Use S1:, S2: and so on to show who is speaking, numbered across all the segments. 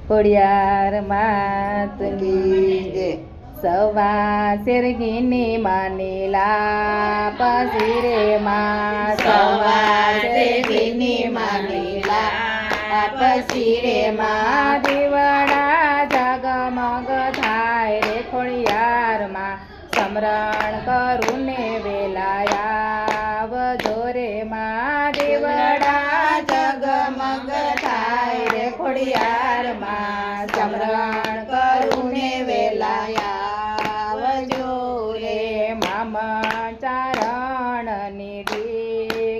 S1: ખોડિયાર માતની જય. સવા શેરગીની માનીલા પછી રે માં
S2: સવા શેરગીની માનીલા પછી રે માં
S1: દીવડા જગમગ થાય રે ખોડિયાર માં સમરણ કરું ને વેલાયા વજો રે માં દીવડા
S2: જગમગ થાય રે ખોડિયાર માં સમરણ કરું ને વેલાયા વજો રે
S1: મામા ચારણ નિધિ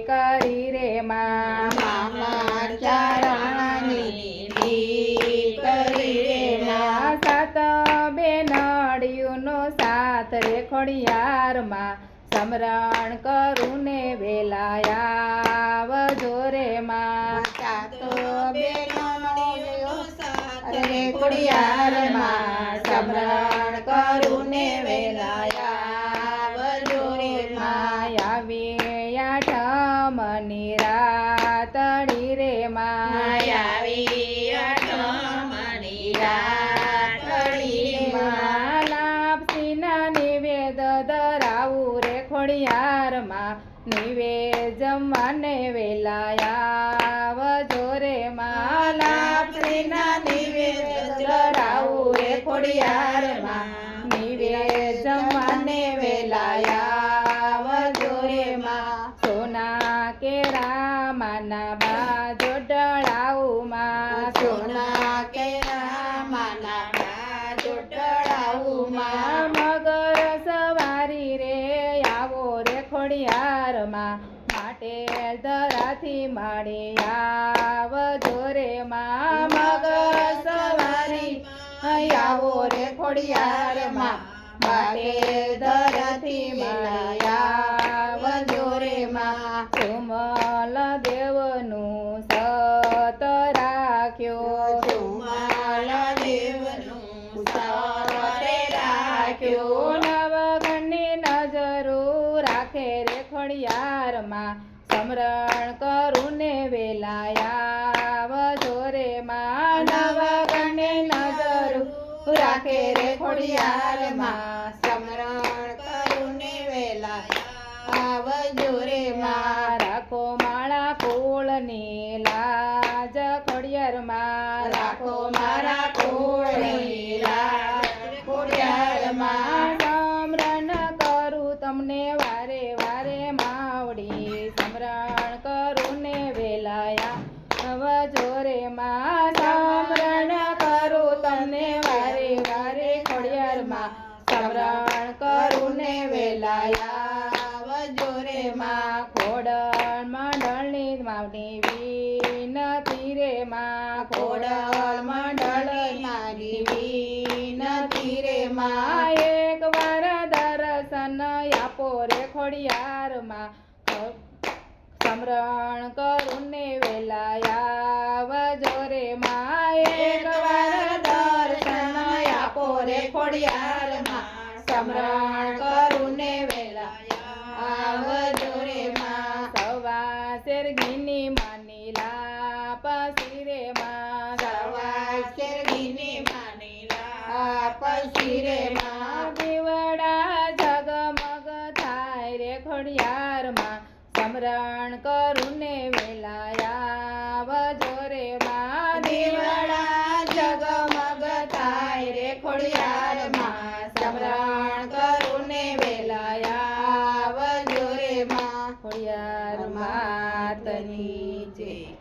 S1: કરી રે માં
S2: મામા ચારણની કરી રે માં
S1: સાત બેનડીઓનો સાથ રે ખોડિયાર માં સમરણ કરું ને વેલાયા વજો રે માં
S2: સાતો બેનડીઓ સાથ રે ખોડિયાર માં સમરણ કરું ને વેલાયા વજો રે માં
S1: આવી આઠમની રાતડી રે માં
S2: આવી અઠમણી રાતડી માં
S1: લાપસીના નિવેદ ધરાવું રે ખોડિયાર માં નિવેદ જમવાને વેલાયા વજો રે માં
S2: લાપસીના નિવેદ ધરાવું રે ખોડિયાર માં નિવેદ જમવાને વેલાયા વજો રે માં
S1: સોના કેરા માના બાજો ડળાવું માં
S2: સોના કેરા માના બાજો ડળાવું માં
S1: મગર સવારી રે આવો રે ખોડિયાર માં માટે ધરાથી માડી આવજો રે માં
S2: મગર સવારી આવો રે ખોડિયાર માં માટે ધરાથી માયા વજો રે માં
S1: સુમલ દેવનું સત રાખ્યો
S2: સુમલ દેવનું સરે રાખ્યો
S1: નવગણની નજરો રાખે રે ખોડિયાર માં સમરણ કરું ને વેલાયા વજો રે માં
S2: નવગણની નજરો રાખે રે ખોડિયાર માં સમરણ કરું ને વેલાયા આવજો રે માં
S1: રાખો માળા કુળની લાજ ખોડિયાર માં
S2: રાખો મારા કુળની લાજ ખોડિયાર માં
S1: સમરણ કરું તમને વારે વારે માવડી સમરણ કરું ને વેલાયા વજો રે માં સમરણ કરું તમને વારે વારે ખોડિયાર માં સમરણ કરું ને વેલાયા
S2: વજો રે માં
S1: ખોડલ મંડળની માવડી વિનતી રે માં
S2: ખોડલ મંડળ મારી વિનતી રે માં
S1: એક વાર દર્શન આપો રે ખોડિયાર માં સમરણ કરું ને વેલાયા વજો રે માં
S2: એક વાર દર્શન આપો રે ખોડિયાર માં સમરણ કરું ને વેલાયા આવજો રે માં
S1: સવા શેરગીની માનીલા પછી રે માં
S2: સવા શેરગીની માનીલા પછી રે માં
S1: દીવડા જગમગ થાય રે ખોડિયાર માં સમરણ કરું ને વેલાયા વજો રે માં
S2: દીવડા જગમગ થાય રે ખોડિયાર માં સમરણ કરું ને વેલાયા આવજો રે માં
S1: ખોડિયાર માતની જય.